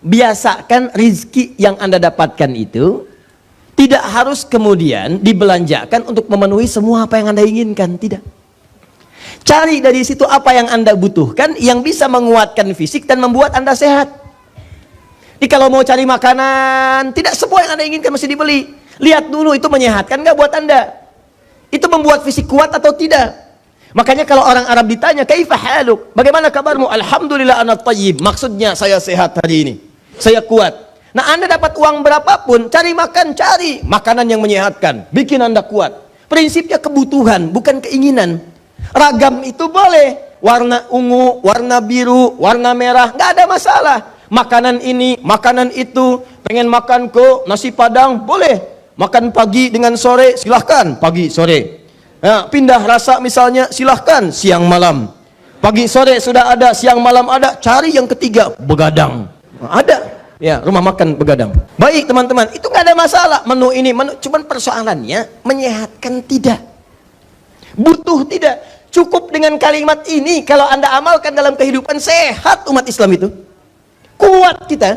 Biasakan rizki yang Anda dapatkan itu tidak harus kemudian dibelanjakan untuk memenuhi semua apa yang Anda inginkan, tidak. Cari dari situ apa yang Anda butuhkan, yang bisa menguatkan fisik dan membuat Anda sehat. Jadi kalau mau cari makanan, tidak semua yang Anda inginkan mesti dibeli. Lihat dulu itu menyehatkan nggak buat Anda? Itu membuat fisik kuat atau tidak? Makanya kalau orang Arab ditanya, kaifa haluk? Bagaimana kabarmu? Alhamdulillah ana thayyib. Maksudnya saya sehat hari ini. Saya kuat. Nah, Anda dapat uang berapapun, cari makanan yang menyehatkan, bikin Anda kuat. Prinsipnya kebutuhan, bukan keinginan. Ragam itu boleh, warna ungu, warna biru, warna merah, nggak ada masalah. Makanan ini, makanan itu, pengen makan nasi padang, boleh. Makan pagi dengan sore, silahkan, pagi, sore. Nah, pindah rasa misalnya, silahkan, siang malam. Pagi sore sudah ada, siang malam ada, cari yang ketiga, begadang. Ada, ya, rumah makan begadang. Baik teman-teman, itu nggak ada masalah. Menu ini, cuman persoalannya menyehatkan tidak, butuh tidak. Cukup dengan kalimat ini kalau Anda amalkan dalam kehidupan, sehat umat Islam itu, kuat kita.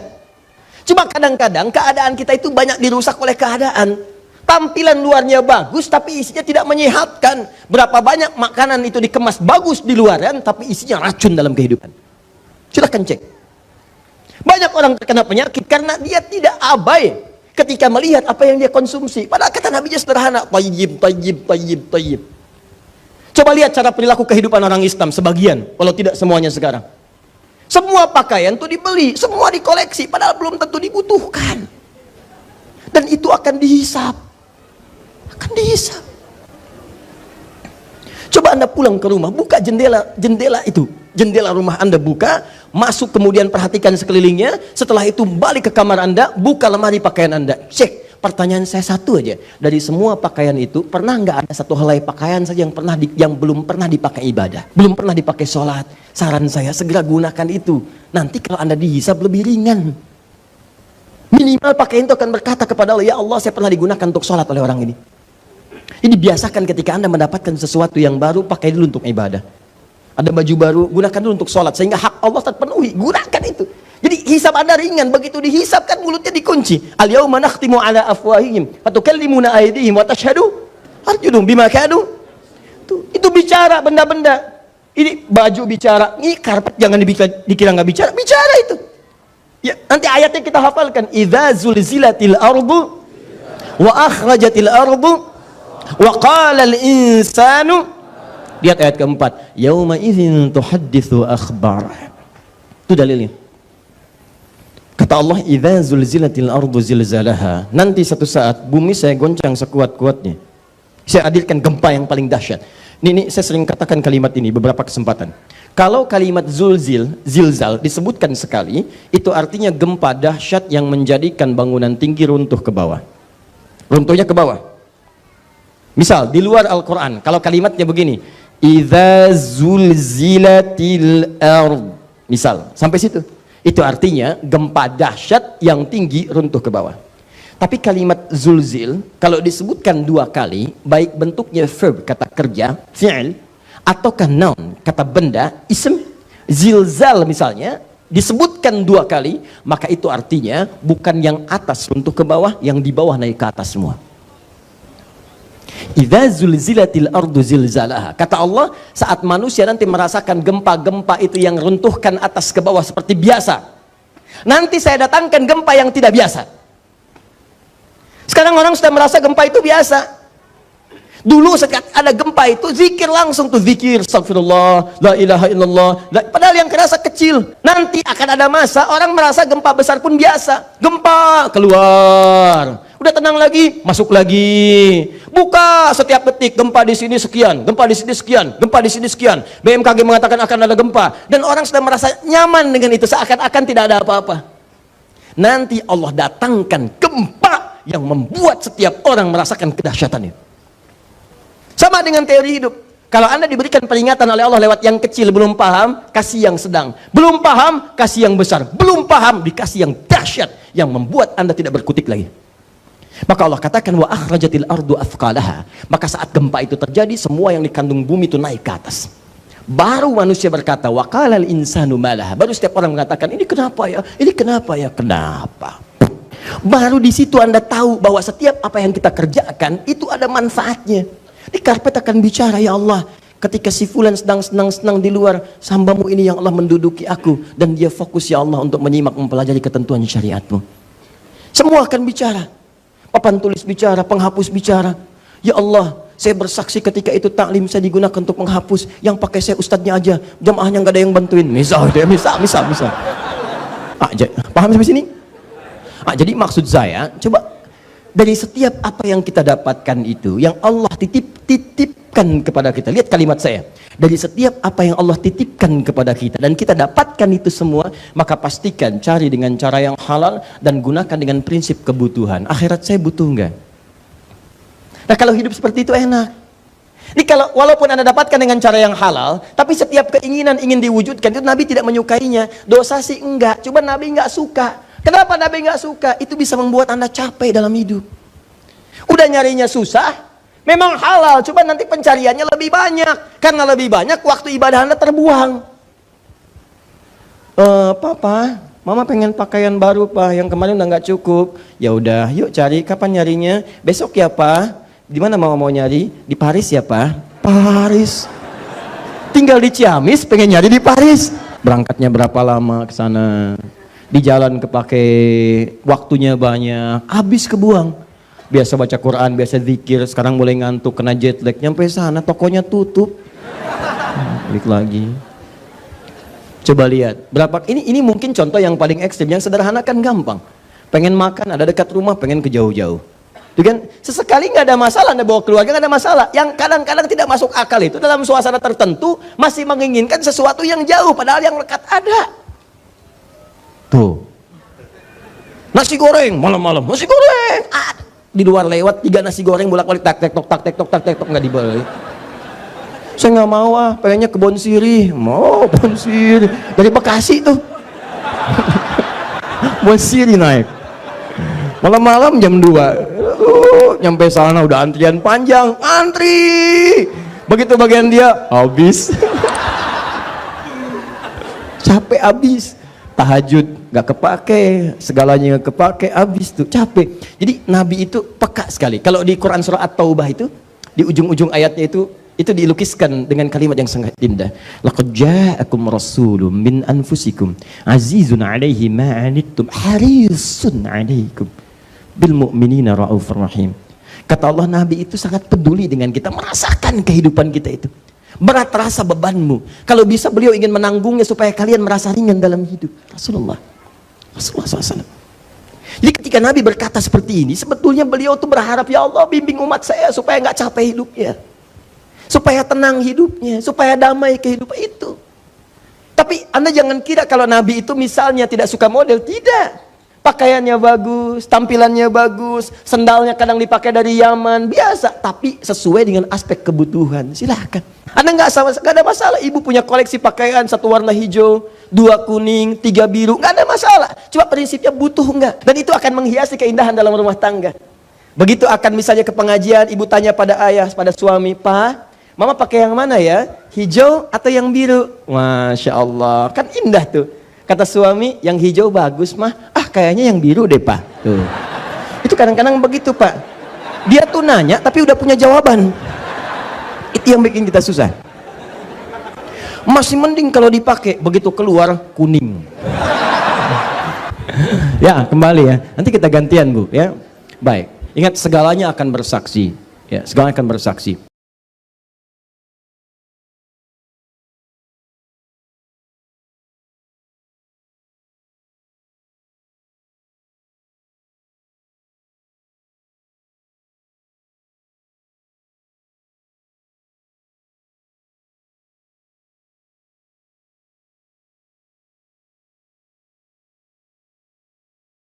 Cuma kadang-kadang keadaan kita itu banyak dirusak oleh keadaan. Tampilan luarnya bagus tapi isinya tidak menyehatkan. Berapa banyak makanan itu dikemas bagus di luaran tapi isinya racun dalam kehidupan. Silahkan cek. Banyak orang terkena penyakit karena dia tidak abai ketika melihat apa yang dia konsumsi. Padahal kata Nabi sederhana, tayyib, tayyib, tayyib, tayyib. Coba lihat cara perilaku kehidupan orang Islam sebagian, walau tidak semuanya sekarang. Semua pakaian itu dibeli, semua dikoleksi, padahal belum tentu dibutuhkan. Dan itu akan dihisap. Akan dihisap. Coba Anda pulang ke rumah, buka jendela itu. Jendela rumah Anda buka, masuk kemudian perhatikan sekelilingnya. Setelah itu balik ke kamar Anda, buka lemari pakaian Anda. Cek. Pertanyaan saya satu aja, dari semua pakaian itu pernah nggak ada satu helai pakaian saja yang belum pernah dipakai ibadah, belum pernah dipakai sholat? Saran saya segera gunakan itu. Nanti kalau Anda dihisab lebih ringan. Minimal pakaian itu akan berkata kepada Allah, ya Allah saya pernah digunakan untuk sholat oleh orang ini. Ini biasakan ketika Anda mendapatkan sesuatu yang baru, pakai dulu untuk ibadah. Ada baju baru, gunakan dulu untuk sholat sehingga hak Allah terpenuhi. Gunakan itu. Jadi hisab Anda ringan, begitu dihisab kan mulutnya dikunci. Al-yauma nakhtimu ala afwahihim wa tukallimuna aydihim wa tashhadu arjuluhum bima kanu. Itu bicara benda-benda. Ini baju bicara, ini karpet jangan dikira nggak bicara, bicara itu. Ya, nanti ayatnya kita hafalkan. Idza zulzilatil ardu wa akhrajatil ardu wa qala al-insanu. Lihat ayat keempat. Yauma idzin tuhadditsu akhbar. Itu dalilnya. Kata Allah, idza zulzilatil ardu zilzalaha. Nanti satu saat bumi saya goncang sekuat-kuatnya. Saya hadirkan gempa yang paling dahsyat. Ini saya sering katakan kalimat ini beberapa kesempatan. Kalau kalimat zilzal disebutkan sekali, itu artinya gempa dahsyat yang menjadikan bangunan tinggi runtuh ke bawah. Runtuhnya ke bawah. Misal di luar Al-Qur'an, kalau kalimatnya begini, idza zulzilatil ard. Misal, sampai situ. Itu artinya gempa dahsyat yang tinggi runtuh ke bawah. Tapi kalimat zulzil kalau disebutkan dua kali, baik bentuknya verb kata kerja, fi'il, ataukah noun kata benda, ism, zilzal misalnya disebutkan dua kali, maka itu artinya bukan yang atas runtuh ke bawah, yang di bawah naik ke atas semua. Idza zulzilatil ardu zilzalaha. Kata Allah, saat manusia nanti merasakan gempa-gempa itu yang runtuhkan atas ke bawah seperti biasa, nanti saya datangkan gempa yang tidak biasa. Sekarang orang sudah merasa gempa itu biasa. Dulu saat ada gempa itu zikir langsung tuh, zikir astagfirullah, la ilaha illallah, padahal yang kerasa kecil. Nanti akan ada masa orang merasa gempa besar pun biasa. Gempa keluar, udah tenang lagi, masuk lagi. Buka setiap detik, gempa di sini sekian, gempa di sini sekian, gempa di sini sekian. BMKG mengatakan akan ada gempa dan orang sudah merasa nyaman dengan itu, seakan-akan tidak ada apa-apa. Nanti Allah datangkan gempa yang membuat setiap orang merasakan kedahsyatannya. Sama dengan teori hidup. Kalau Anda diberikan peringatan oleh Allah lewat yang kecil, belum paham, kasih yang sedang. Belum paham, kasih yang besar. Belum paham, dikasih yang dahsyat yang membuat Anda tidak berkutik lagi. Maka Allah katakan wa akhrajatil ardu athqalaha. Maka saat gempa itu terjadi, semua yang dikandung bumi itu naik ke atas. Baru manusia berkata, waqalal insanu malah. Baru setiap orang mengatakan, ini kenapa ya? Ini kenapa ya? Kenapa? Baru di situ Anda tahu bahwa setiap apa yang kita kerjakan itu ada manfaatnya. Di karpet akan bicara, ya Allah, ketika si fulan sedang senang-senang di luar, hambamu ini yang Allah menduduki aku, dan dia fokus ya Allah untuk menyimak mempelajari ketentuan syariatmu. Semua akan bicara. Papan tulis bicara, penghapus bicara. Ya Allah, saya bersaksi ketika itu taklim saya digunakan untuk menghapus, yang pakai saya ustadznya aja, jamaahnya nggak ada yang bantuin. Misal. Paham sampai sini? Jadi maksud saya, coba dari setiap apa yang kita dapatkan itu, yang Allah titipkan kepada kita. Lihat kalimat saya. Dari setiap apa yang Allah titipkan kepada kita dan kita dapatkan itu semua, maka pastikan cari dengan cara yang halal dan gunakan dengan prinsip kebutuhan. Akhirat saya butuh enggak? Nah, kalau hidup seperti itu enak. Ini kalau walaupun Anda dapatkan dengan cara yang halal, tapi setiap keinginan ingin diwujudkan itu Nabi tidak menyukainya. Dosa sih enggak, coba Nabi enggak suka. Kenapa Nabi enggak suka? Itu bisa membuat Anda capek dalam hidup. Udah nyarinya susah, memang halal, coba nanti pencariannya lebih banyak. Karena lebih banyak, waktu ibadah Anda terbuang. Papa, Mama pengen pakaian baru, Pak. Yang kemarin udah nggak cukup. Ya udah, yuk cari. Kapan nyarinya? Besok ya, Pak. Di mana Mama mau nyari? Di Paris ya, Pak. Paris. Tinggal di Ciamis, pengen nyari di Paris. Berangkatnya berapa lama ke sana? Di jalan kepake waktunya banyak, habis kebuang. Biasa baca Quran, biasa zikir, sekarang mulai ngantuk, kena jet lag, nyampe sana tokonya tutup. Balik lagi. Coba lihat, berapa ini mungkin contoh yang paling ekstrim, yang sederhana kan gampang. Pengen makan, ada dekat rumah, pengen ke jauh-jauh. Itu kan sesekali nggak ada masalah, Anda bawa keluarga nggak ada masalah. Yang kadang-kadang tidak masuk akal itu dalam suasana tertentu masih menginginkan sesuatu yang jauh, padahal yang dekat ada. Tuh, nasi goreng malam-malam, nasi goreng. Di luar lewat 3 nasi goreng bolak-balik tak tek tok nggak dibeli. Saya nggak mau pengennya ke Bon Siri. Mau Bon Siri dari Bekasi tuh. Bon Siri naik. Malam-malam jam 2. Nyampe sana udah antrian panjang, antri. Begitu bagian dia habis. Capek habis. Tahajud nggak kepake, segalanya nggak kepake, habis tuh capek. Jadi Nabi itu peka sekali. Kalau di Quran surah At-Taubah itu di ujung-ujung ayatnya itu dilukiskan dengan kalimat yang sangat indah. Laqad ja'akum rasulun min anfusikum azizun 'alaihi ma 'anittum harisun 'alaikum bil mu'minina raufur rahim. Kata Allah, Nabi itu sangat peduli dengan kita, merasakan kehidupan kita itu. Berat rasa bebanmu. Kalau bisa beliau ingin menanggungnya supaya kalian merasa ringan dalam hidup. Rasulullah SAW. Jadi ketika Nabi berkata seperti ini, sebetulnya beliau tuh berharap, ya Allah bimbing umat saya supaya nggak capek hidupnya, supaya tenang hidupnya, supaya damai kehidupan itu. Tapi Anda jangan kira kalau Nabi itu misalnya tidak suka model, tidak. Pakaiannya bagus, tampilannya bagus, sendalnya kadang dipakai dari Yaman, biasa, tapi sesuai dengan aspek kebutuhan. Silahkan. Anda nggak ada masalah. Ibu punya koleksi pakaian 1 warna hijau, 2 kuning, 3 biru, nggak ada masalah. Cuma prinsipnya butuh nggak, dan itu akan menghiasi keindahan dalam rumah tangga. Begitu akan misalnya ke pengajian, ibu tanya pada ayah, pada suami, Pak, Mama pakai yang mana ya? Hijau atau yang biru? Masya Allah, kan indah tuh. Kata suami, yang hijau bagus mah, kayaknya yang biru deh Pak. Tuh. Itu kadang-kadang begitu Pak. Dia tuh nanya tapi udah punya jawaban. Itu yang bikin kita susah. Masih mending kalau dipakai, begitu keluar kuning. Ya, kembali ya. Nanti kita gantian Bu ya. Baik. Ingat, segalanya akan bersaksi. Ya, segalanya akan bersaksi.